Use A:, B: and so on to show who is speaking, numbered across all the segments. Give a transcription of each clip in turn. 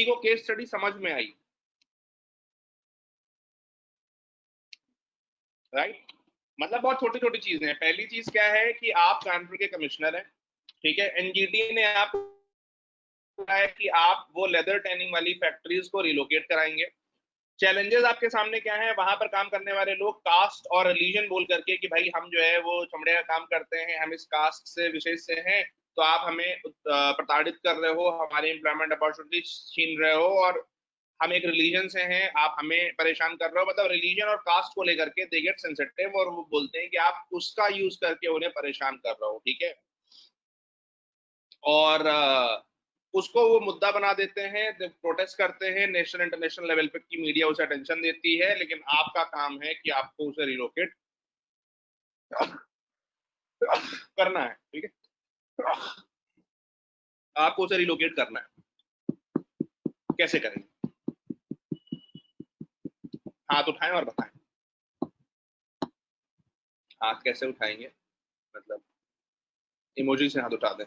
A: को case study समझ में आई, राइट? मतलब बहुत छोटी छोटी चीजें हैं। पहली चीज क्या है कि आप कानपुर के कमिश्नर हैं, ठीक है, एनजीटी ने आप है कि आप वो लेदर टैनिंग वाली फैक्ट्रीज को रिलोकेट कराएंगे। चैलेंजेस आपके सामने क्या है? वहां पर काम करने वाले लोग कास्ट और रिलीजन बोल करके कि भाई हम जो है वो चमड़े का काम करते हैं, हम इस कास्ट से विशेष से हैं, तो आप हमें प्रताड़ित कर रहे हो, हमारी एम्प्लॉयमेंट अपॉर्चुनिटी छीन रहे हो, और हम एक रिलीजन से हैं, आप हमें परेशान कर रहे हो। मतलब रिलीजन और कास्ट को लेकर के दे गेट सेंसिटिव, और वो बोलते हैं कि आप उसका यूज करके उन्हें परेशान कर रहे हो, ठीक है। और उसको वो मुद्दा बना देते हैं, प्रोटेस्ट करते हैं नेशनल इंटरनेशनल लेवल पे की मीडिया उसे अटेंशन देती है, लेकिन आपका काम है कि आपको उसे रिलोकेट करना है, ठीक है, आपको उसे रिलोकेट करना है। कैसे करेंगे? हाथ उठाएं और बताएं, हाथ कैसे उठाएंगे? मतलब इमोजी से हाथ उठा दें।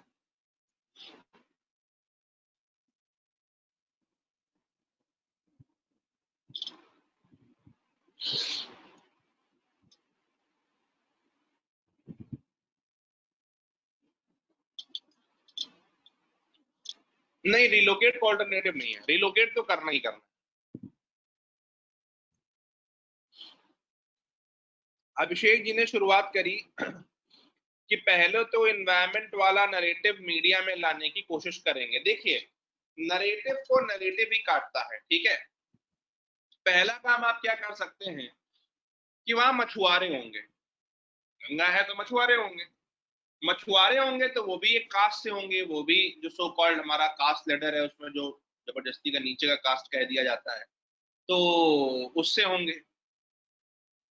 A: नहीं, रिलोकेट को ऑल्टरनेटिव नहीं है, रिलोकेट तो करना ही करना। अभिषेक जी ने शुरुआत करी कि पहले तो एनवायरमेंट वाला नरेटिव मीडिया में लाने की कोशिश करेंगे। देखिए, नरेटिव को नरेटिव ही काटता है, ठीक है। पहला काम आप क्या कर सकते हैं कि वहां मछुआरे होंगे, गंगा है तो मछुआरे होंगे, मछुआरे होंगे तो वो भी एक कास्ट से होंगे, वो भी जो सो कॉल्ड हमारा कास्ट लेटर है उसमें जो जबरदस्ती का नीचे का कास्ट कह दिया जाता है, तो उससे होंगे,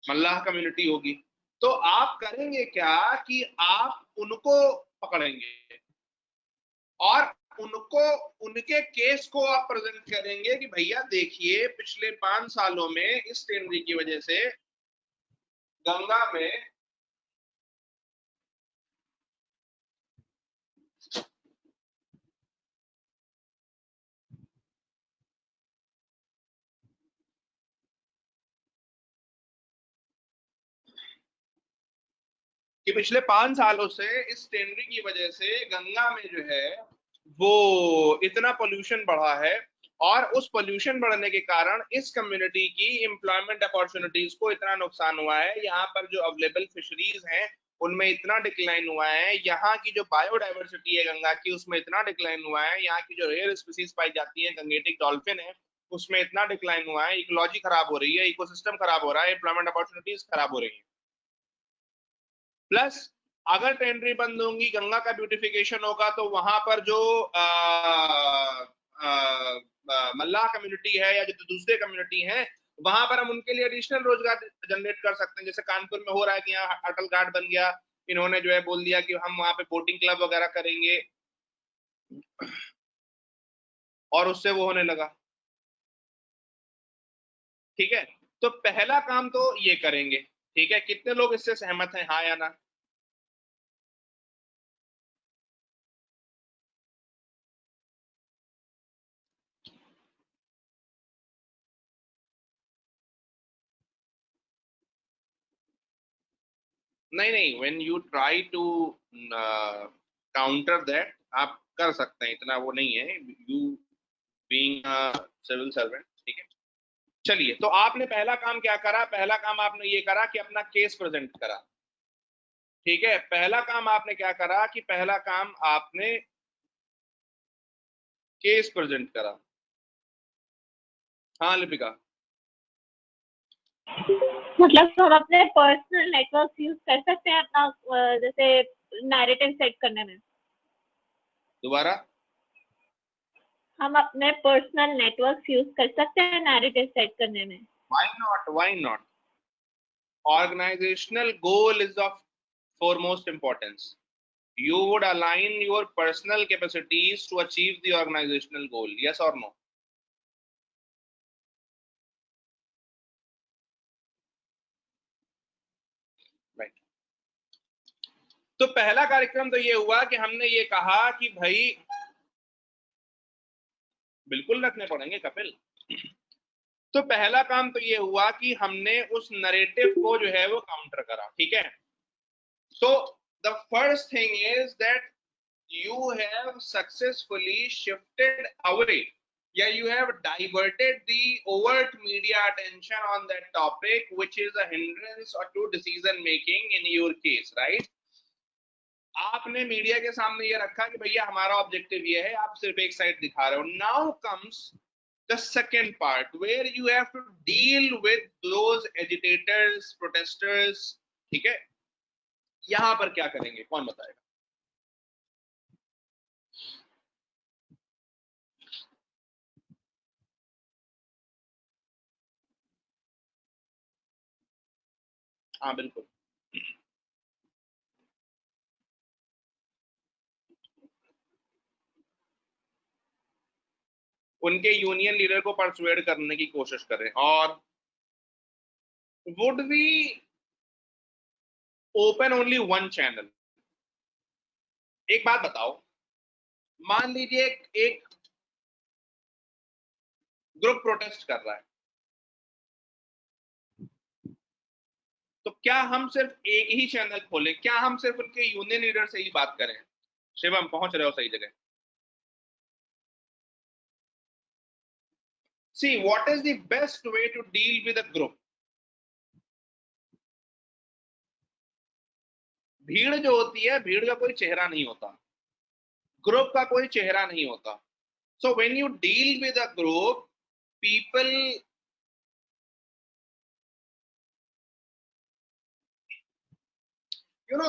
A: मल्लाह कम्युनिटी होगी। तो आप करेंगे क्या कि आप उनको पकड़ेंगे और उनको, उनके केस को आप प्रेजेंट करेंगे कि भैया देखिए पिछले 5 सालों में इस टेनरी की वजह से गंगा में कि पिछले 5 सालों से इस टेनरी की वजह से गंगा में जो है वो इतना पोल्यूशन बढ़ा है, और उस पोल्यूशन बढ़ने के कारण इस कम्युनिटी की एम्प्लॉयमेंट अपॉर्चुनिटीज को इतना नुकसान हुआ है, यहाँ पर जो अवेलेबल फिशरीज हैं उनमें इतना डिक्लाइन हुआ है, यहाँ की जो बायोडाइवर्सिटी है गंगा की उसमें इतना डिक्लाइन हुआ है, यहाँ की जो रेयर स्पीसीज पाई जाती है गंगेटिक डॉल्फिन है उसमें इतना डिक्लाइन हुआ है, इकोलॉजी खराब हो रही है, इकोसिस्टम खराब हो रहा है, एम्प्लॉयमेंट अपॉर्चुनिटीज खराब हो रही है। प्लस अगर टेंडरी बंद होंगी, गंगा का ब्यूटिफिकेशन होगा, तो वहां पर जो मल्लाह कम्युनिटी है या जो दूसरे कम्युनिटी है वहां पर हम उनके लिए एडिशनल रोजगार जनरेट कर सकते हैं। जैसे कानपुर में हो रहा है कि यहाँ अटल घाट बन गया, इन्होंने जो है बोल दिया कि हम वहां पे बोटिंग क्लब वगैरह करेंगे, और उससे वो होने लगा, ठीक है। तो पहला काम तो ये करेंगे, ठीक है। कितने लोग इससे सहमत हैं, हाँ या ना? नहीं नहीं, when you try to counter that, आप कर सकते हैं, इतना वो नहीं है, यू बीइंग सिविल सर्वेंट, ठीक है। चलिए, तो आपने पहला काम क्या करा? पहला काम आपने ये करा कि अपना केस प्रेजेंट करा, ठीक है। पहला काम आपने क्या करा कि पहला काम आपने केस प्रेजेंट करा। हाँ लिपिका।
B: मतलब हम अपने पर्सनल नेटवर्क यूज कर सकते हैं अपना जैसे नैरेटिव सेट करने में?
A: दोबारा।
B: हम अपने पर्सनल नेटवर्क यूज कर सकते हैं नैरेटिव सेट करने में?
A: Why not, why not? Organizational goal is of foremost importance. You would align your personal capacities to achieve the organizational goal. Yes or no? Right. तो पहला कार्यक्रम तो ये हुआ कि हमने ये कहा कि भाई बिल्कुल रखने पड़ेंगे कपिल। तो पहला काम तो ये हुआ कि हमने उस नरेटिव को जो है वो काउंटर करा, ठीक है। So the first thing is that you have successfully shifted away, yeah, you have diverted the overt media attention on that topic, which is a hindrance or to decision making in your case, right? आपने media के सामने ये रखा कि भैया हमारा objective ये है, आप सिर्फ एक साइड दिखा रहे हो। Now comes the second part where you have to deal with those agitators, protestors, ठीक है। यहां पर क्या करेंगे, कौन बताएगा? हाँ बिल्कुल। उनके यूनियन लीडर को परसुएड करने की कोशिश करें। और would we open only one channel? एक बात बताओ, मान लीजिए एक ग्रुप प्रोटेस्ट कर रहा है, तो क्या हम सिर्फ एक ही चैनल खोलें? क्या हम सिर्फ उनके यूनियन लीडर से ही बात करें? शिवम पहुंच रहे हो सही जगह। See what is the best way to deal with a group? भीड़ जो होती है, भीड़ का कोई चेहरा नहीं होता, ग्रुप का कोई चेहरा नहीं होता। So when you deal with a group, people, you know,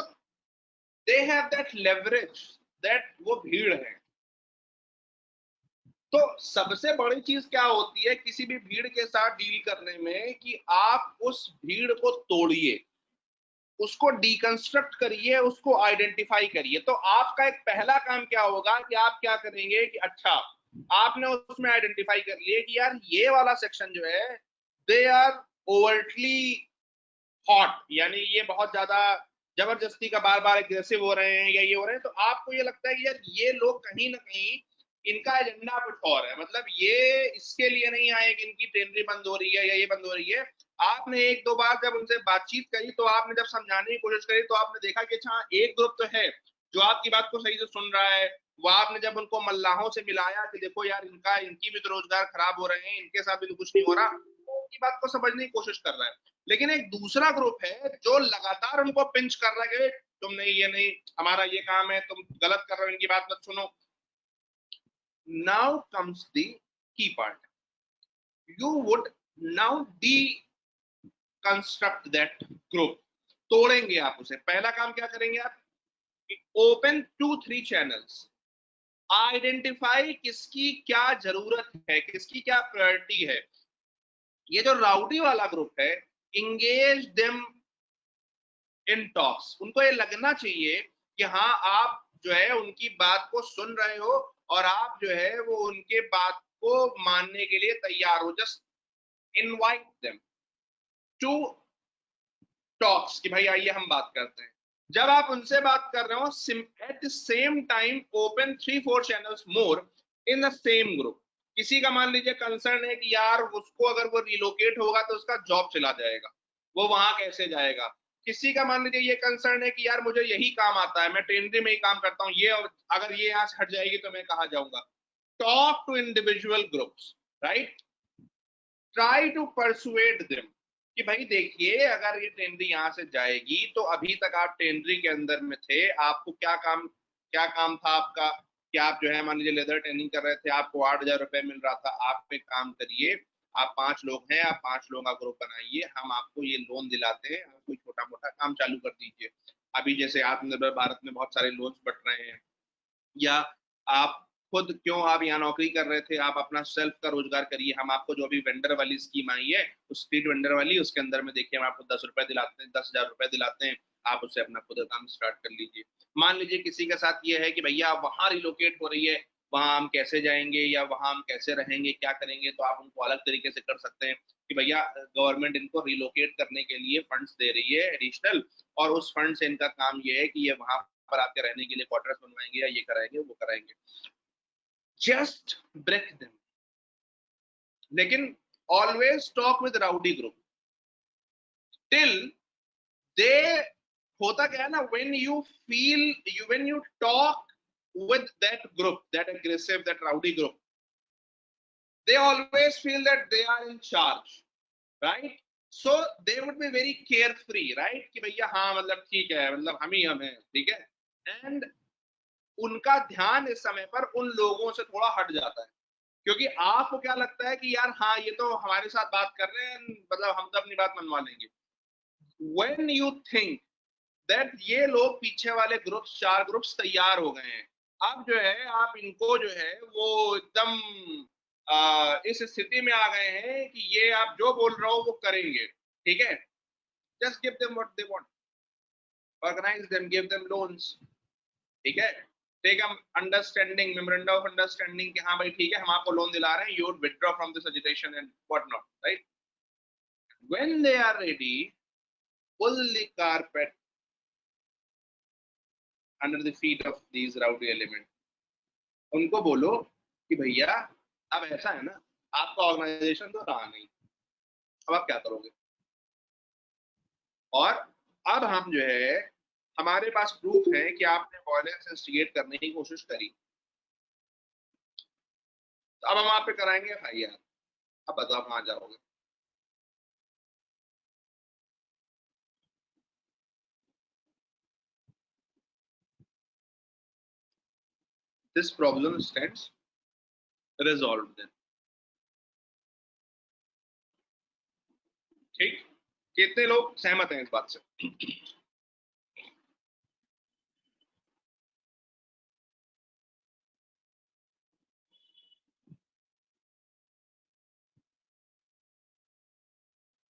A: they have that leverage, that वो भीड़ है। तो सबसे बड़ी चीज क्या होती है किसी भी भीड़ के साथ डील करने में, कि आप उस भीड़ को तोड़िए, उसको डिकंस्ट्रक्ट करिए, उसको आइडेंटिफाई करिए। तो आपका एक पहला काम क्या होगा कि आप क्या करेंगे कि अच्छा, आपने उसमें आइडेंटिफाई कर लिए कि यार ये वाला सेक्शन जो है, दे आर ओवरटली हॉट, यानी ये बहुत ज्यादा जबरदस्ती का बार बार एग्रेसिव हो रहे हैं या ये हो रहे हैं। तो आपको ये लगता है कि यार ये लोग कहीं ना कहीं इनका एजेंडा कुछ और है, मतलब ये इसके लिए नहीं आए कि इनकी ट्रेनरी बंद हो रही है या ये बंद हो रही है। आपने एक दो बार जब उनसे बातचीत करी, तो आपने जब समझाने की कोशिश करी, तो आपने देखा कि अच्छा एक ग्रुप तो है जो आपकी बात को सही से सुन रहा है। वो आपने जब उनको मल्लाहों से मिलाया कि देखो यार इनका, इनकी भी तो रोजगार खराब हो रहे हैं, इनके साथ भी तो कुछ नहीं हो रहा, तो उनकी बात को समझने की कोशिश कर रहा है। लेकिन एक दूसरा ग्रुप है जो लगातार उनको पिंच कर रहा है कि तुम नहीं, ये नहीं, हमारा ये काम है, तुम गलत कर रहे हो, इनकी बात मत सुनो। Now comes the key part, you would now construct that group. तोड़ेंगे आप उसे। पहला काम क्या करेंगे आप? ओपन 2-3 चैनल्स, आइडेंटिफाई किसकी क्या जरूरत है, किसकी क्या प्रायोरिटी है। ये जो राउडी वाला ग्रुप है, इंगेज देम इन टॉक्स। उनको ये लगना चाहिए कि हाँ आप जो है उनकी बात को सुन रहे हो और आप जो है वो उनके बात को मानने के लिए तैयार हो। Just invite them to talks कि भाई आइए हम बात करते हैं। जब आप उनसे बात कर रहे हो, at the same time open 3-4 channels more in the same group. किसी का मान लीजिए कंसर्न है कि यार उसको अगर वो रिलोकेट होगा तो उसका जॉब चला जाएगा, वो वहां कैसे जाएगा। किसी का मान लीजिए ये कंसर्न है कि यार मुझे यही काम आता है, मैं ट्रेनरी में ही काम करता हूँ, ये अगर ये यहाँ से हट जाएगी तो मैं कहाँ जाऊंगा। Talk to individual groups, right, try to persuade them कि भाई देखिए अगर ये ट्रेनरी यहाँ से जाएगी, तो अभी तक आप ट्रेनरी के अंदर में थे, आपको क्या काम था आपका, कि आप जो है मान लीजिए लेदर ट्रेनिंग कर रहे थे, आपको 8,000 रुपए मिल रहा था। आप एक काम करिए, आप 5 लोग हैं, आप 5 लोगों का ग्रुप बनाइए, हम आपको ये लोन दिलाते हैं, आप कोई छोटा मोटा काम चालू कर दीजिए। अभी जैसे आत्मनिर्भर भारत में बहुत सारे लोन्स बट रहे हैं, या आप खुद क्यों आप यहाँ नौकरी कर रहे थे, आप अपना सेल्फ का रोजगार करिए। हम आपको जो अभी वेंडर वाली स्कीम आई है, उस स्ट्रीट वेंडर वाली, उसके अंदर में देखिए हम आपको 10 रुपए दिलाते हैं, 10,000 रुपए दिलाते हैं, आप उससे अपना खुद का काम स्टार्ट कर लीजिए। मान लीजिए किसी के साथ ये है कि भैया वहां रिलोकेट हो रही है, वहां हम कैसे जाएंगे या वहां हम कैसे रहेंगे, क्या करेंगे, तो आप उनको अलग तरीके से कर सकते हैं कि भैया गवर्नमेंट इनको रिलोकेट करने के लिए फंड्स दे रही है एडिशनल, और उस फंड से इनका काम ये है कि ये वहां पर आपके रहने के लिए क्वार्टर्स बनवाएंगे या ये कराएंगे वो कराएंगे। जस्ट ब्रेक देम, लेकिन always talk with rowdy group till दे, होता क्या है ना, when you talk with that group, that aggressive, that rowdy group, they always feel that they are in charge, right? So they would be very carefree, right, कि भैया हाँ मतलब ठीक है, मतलब हम ही हम हैं, ठीक है, एंड उनका ध्यान इस समय पर उन लोगों से थोड़ा हट जाता है, क्योंकि आपको क्या लगता है कि यार हाँ ये तो हमारे साथ बात कर रहे हैं, मतलब हम तो अपनी बात मनवा लेंगे। when you think दैट ये लोग पीछे वाले ग्रुप्स, 4 ग्रुप्स तैयार हो गए हैं, अब जो है आप इनको जो है वो एकदम इस स्थिति में आ गए हैं कि ये आप जो बोल रहे हो वो करेंगे, ठीक है, just give them what they want, organise them, give them loans, ठीक है, take understanding, memorandum of understanding कि हाँ भाई ठीक है हम आपको लोन दिला रहे हैं, you would withdraw from this agitation and what not, right. When they are ready, pull the carpet under the feet of these rowdy elements, उनको बोलो कि भैया अब ऐसा है ना, आपका ऑर्गेनाइजेशन तो रहा नहीं, अब आप क्या करोगे, और अब हम जो है हमारे पास प्रूफ है कि आपने वायलेंस इंस्टिगेट करने की कोशिश करी, तो अब हम आप पे कराएंगे एफआईआर, अब बताओ कहाँ जाओगे। This problem stands resolved then, ठीक, कितने लोग सहमत हैं इस बात से?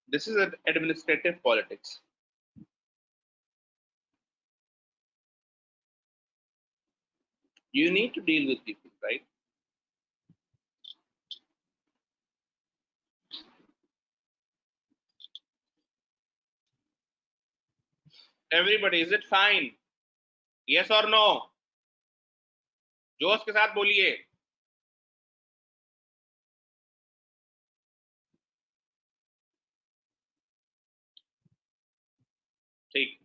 A: This is administrative politics, you need to deal with people, right? Everybody, is it fine? Yes or no? जोश के साथ बोलिए। ठीक,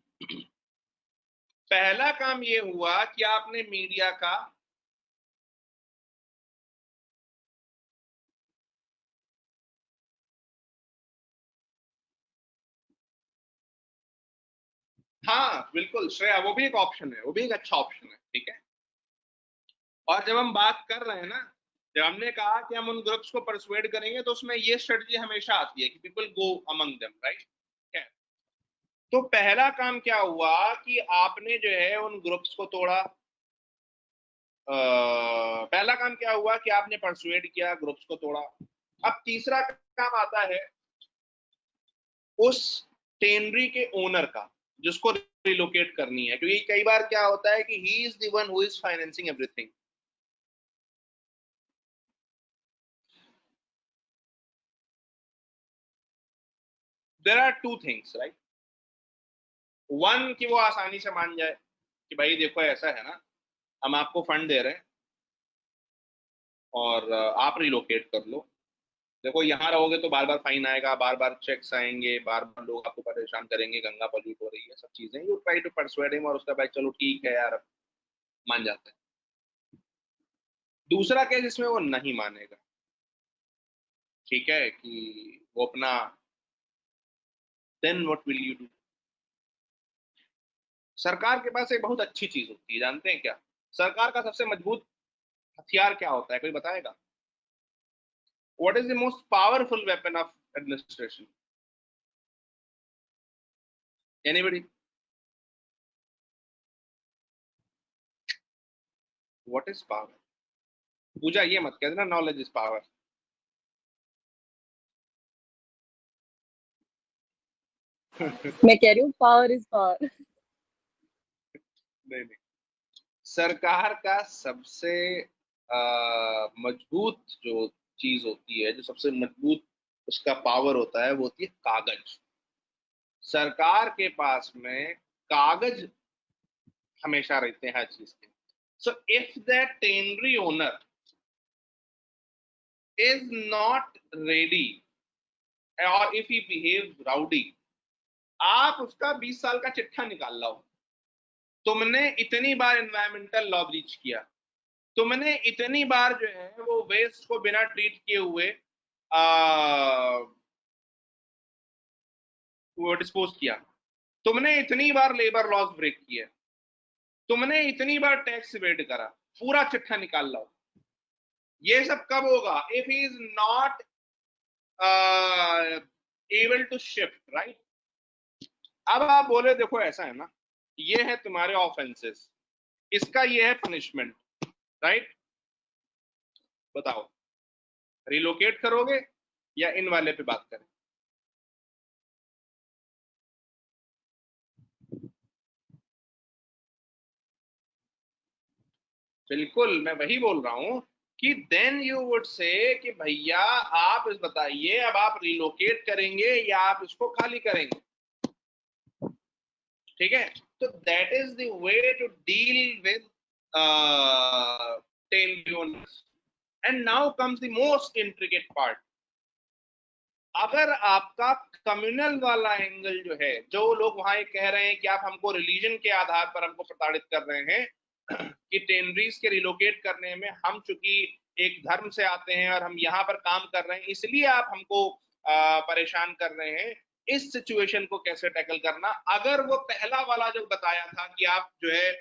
A: पहला काम ये हुआ कि आपने मीडिया का हाँ बिल्कुल श्रेया, वो भी एक ऑप्शन है, वो भी एक अच्छा ऑप्शन है, ठीक है। और जब हम बात कर रहे हैं ना, जब हमने कहा कि हम उन ग्रुप्स को परसुएड करेंगे, तो उसमें ये स्ट्रेटजी हमेशा आती है कि people go among them, right. तो पहला काम क्या हुआ कि आपने जो है उन ग्रुप्स को तोड़ा, पहला काम क्या हुआ कि आपने परसुएड किया, ग्रुप्स को तोड़ा। अब तीसरा काम आता है उस टेनरी के ओनर का, जिसको रिलोकेट करनी है, क्योंकि कई बार क्या होता है कि he is the one who is financing everything. There are two things, right. One, कि वो आसानी से मान जाए कि भाई देखो ऐसा है ना, हम आपको फंड दे रहे हैं और आप रिलोकेट कर लो, देखो यहाँ रहोगे तो बार बार फाइन आएगा, बार बार चेक्स आएंगे, बार बार लोग आपको परेशान करेंगे, गंगा पॉल्यूट हो रही है, सब चीजें, you try to persuade him, और उसका भाई चलो ठीक है यार, मान जाते हैं। दूसरा केस इसमें वो नहीं मानेगा, ठीक है, कि वो अपना, then what will you do? सरकार के पास एक बहुत अच्छी चीज होती है, जानते हैं क्या? सरकार का सबसे मजबूत हथियार क्या होता है, कोई बताएगा? What is the most powerful weapon of administration? Anybody? What is power? Pooja ये मत कह देना नॉलेज इज पावर।
C: मैं कह रही हूँ पावर इज पावर।
A: नहीं नहीं, सरकार का सबसे मजबूत जो चीज होती है, जो सबसे मजबूत उसका पावर होता है, वो होती है कागज। सरकार के पास में कागज हमेशा रहते हैं हर चीज के। So if that tannery owner is not ready or if he behaves rowdy, आप उसका 20 साल का चिट्ठा निकाल लाओ। तुमने इतनी बार एनवायरमेंटल लॉ ब्रीच किया, तुमने इतनी बार जो है वो वेस्ट को बिना ट्रीट किए हुए वो डिस्पोज किया, तुमने इतनी बार लेबर लॉज ब्रेक किया, तुमने इतनी बार टैक्स इवेड करा, पूरा चिट्ठा निकाल लो। ये सब कब होगा? If he is not able to shift, right? अब आप बोले देखो ऐसा है ना, ये है तुम्हारे ऑफेंसेस, इसका ये है पनिशमेंट, राइट? बताओ, रिलोकेट करोगे या इन वाले पे बात करें? बिल्कुल, मैं वही बोल रहा हूं कि देन यू वुड से कि भैया आप इस बताइए, अब आप रिलोकेट करेंगे या आप इसको खाली करेंगे? ठीक है, तो that is the way to deal with tendencies. And now comes the most intricate part. अगर आपका कम्युनल वाला एंगल जो है, जो लोग वहां कह रहे हैं कि आप हमको रिलीजन के आधार पर हमको प्रताड़ित कर रहे हैं कि टेनरीज के रिलोकेट करने में हम चूंकि एक धर्म से आते हैं और हम यहाँ पर काम कर रहे हैं, इसलिए आप हमको परेशान कर रहे हैं, इस सिचुएशन को कैसे टैकल करना? अगर वो पहला वाला जो बताया था कि आप जो है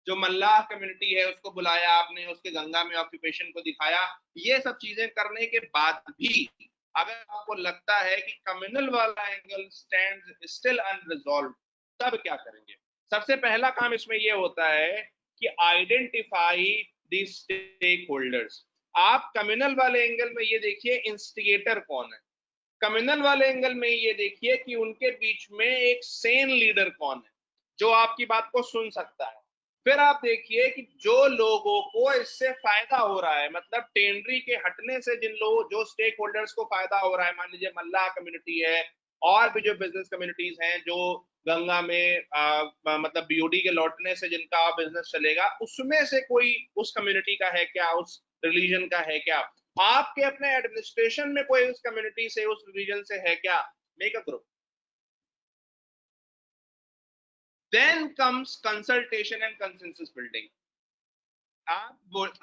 A: जो मल्लाह कम्युनिटी है उसको बुलाया आपने, उसके गंगा में ऑक्यूपेशन को दिखाया, ये सब चीजें करने के बाद भी अगर आपको लगता है कि कम्युनल वाला एंगल स्टैंड्स स्टिल अनरिजॉल्व, तब क्या करेंगे? सबसे पहला काम इसमें यह होता है कि आइडेंटिफाई द स्टेक होल्डर्स। आप कम्युनल वाले एंगल में ये देखिए इंस्टिगेटर कौन है, कम्युनल वाले एंगल में ये देखिए कि उनके बीच में एक सेन लीडर कौन है जो आपकी बात को सुन सकता है। फिर आप देखिए कि जो लोगों को इससे फायदा हो रहा है, मतलब टेंडरी के हटने से जिन लोगों जो स्टेक होल्डर्स को फायदा हो रहा है, मान लीजिए मल्लाह कम्युनिटी है और भी जो बिजनेस कम्युनिटीज हैं जो गंगा में मतलब बीओडी के लौटने से जिनका बिजनेस चलेगा, उसमें से कोई उस कम्युनिटी का है क्या, उस रिलीजन का है क्या? आपके अपने एडमिनिस्ट्रेशन में कोई उस कम्युनिटी से उस रिलीजन से है क्या? Make a group. Then comes consultation and consensus building.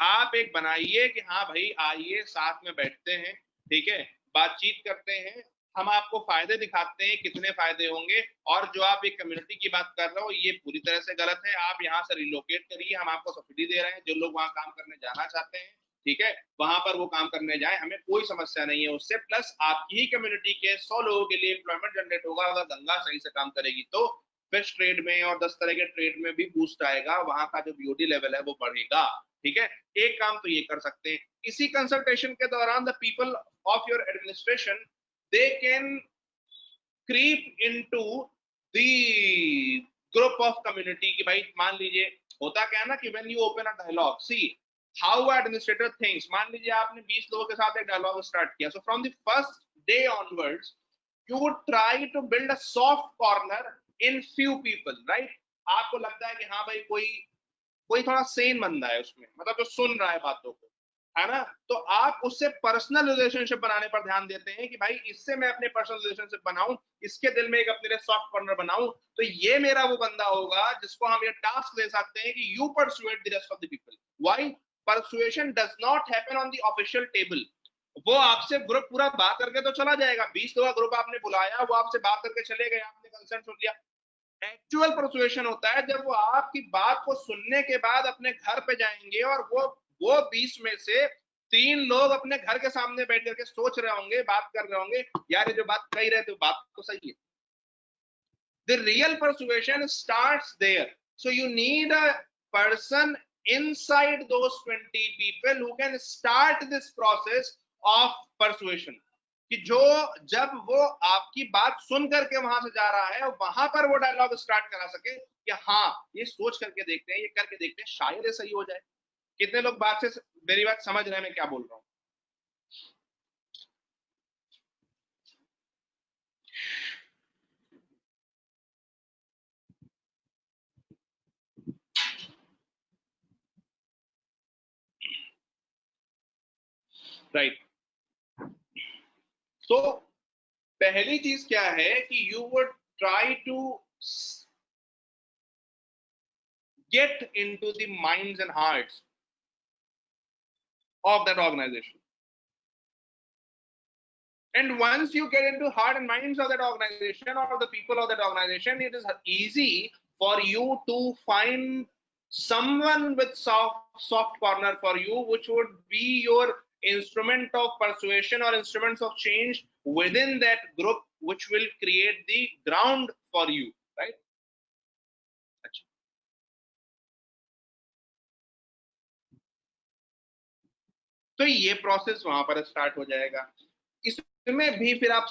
A: आप एक बनाइए कि हाँ भाई आइए साथ में बैठते हैं, ठीक है, बातचीत करते हैं, हम आपको फायदे दिखाते हैं कितने फायदे होंगे, और जो आप एक कम्युनिटी की बात कर रहे हो ये पूरी तरह से गलत है, आप यहाँ से रिलोकेट करिए, हम आपको सब्सिडी दे रहे हैं, जो लोग वहां काम करने जाना चाहते हैं, ठीक है, वहां पर वो काम करने जाए, हमें कोई समस्या नहीं है उससे। प्लस आपकी ही कम्युनिटी के 100 लोगों के लिए एम्प्लॉयमेंट जनरेट होगा अगर गंगा सही से काम करेगी तो। फिश ट्रेड में और 10 तरह के ट्रेड में भी बूस्ट आएगा, वहां का जो बीओडी लेवल है वो बढ़ेगा, ठीक है। एक काम तो ये कर सकते हैं। इसी कंसल्टेशन के दौरान the people of your administration they can creep into the group of community कि भाई मान लीजिए होता क्या है ना कि when you open a dialogue, see how administrator thinks, मान लीजिए आपने 20 लोगों के साथ एक डायलॉग स्टार्ट किया, so from the first day onwards you would try to build a soft corner in few people, right? आपको लगता है कि हाँ भाई कोई कोई थोड़ा सेन बंदा है उसमें, मतलब जो सुन रहा है बातों को, है ना, तो आप उससे पर्सनल रिलेशनशिप बनाने पर ध्यान देते हैं कि भाई इससे मैं अपने पर्सनल रिलेशनशिप बनाऊं, इसके दिल में एक अपने लिए सॉफ्ट कॉर्नर बनाऊं, तो ये मेरा वो बंदा होगा जिसको हम ये टास्क दे सकते हैं कि you persuade the rest of the people. Why? Persuasion does not happen on the official table. वो आपसे ग्रुप पूरा बात करके तो चला जाएगा, 20 लोगों का ग्रुप आपने बुलाया, वो आपसे बात करके चले गए, आपने कंसर्न सुन लिया। एक्चुअल परसुएशन होता है जब वो आपकी बात को सुनने के बाद अपने घर पे जाएंगे और वो 20 में से 3 लोग अपने घर के सामने बैठ करके सोच रहे होंगे, बात कर रहे होंगे, यार ये जो बात कह रहे थे बात तो सही है। The real persuasion starts there. So you need a person inside those 20 people who can start this process of persuasion. कि जो जब वो आपकी बात सुन करके वहां से जा रहा है वहां पर वो डायलॉग स्टार्ट करा सके कि हाँ ये सोच करके देखते हैं, ये करके देखते हैं, शायद ये सही हो जाए। कितने लोग बात से मेरी बात समझ रहे हैं मैं क्या बोल रहा हूँ? राइट। सो पहली चीज क्या है कि you would try to get into the minds and hearts of that organization. And once you get into heart and minds of that organization or the people of that organization, it is easy for you to find someone with soft corner for you, which would be your instrument of persuasion or instruments of change within that group, which will create the ground for you, right? तो ये process वहां पर start हो जाएगा। इसमें भी फिर आप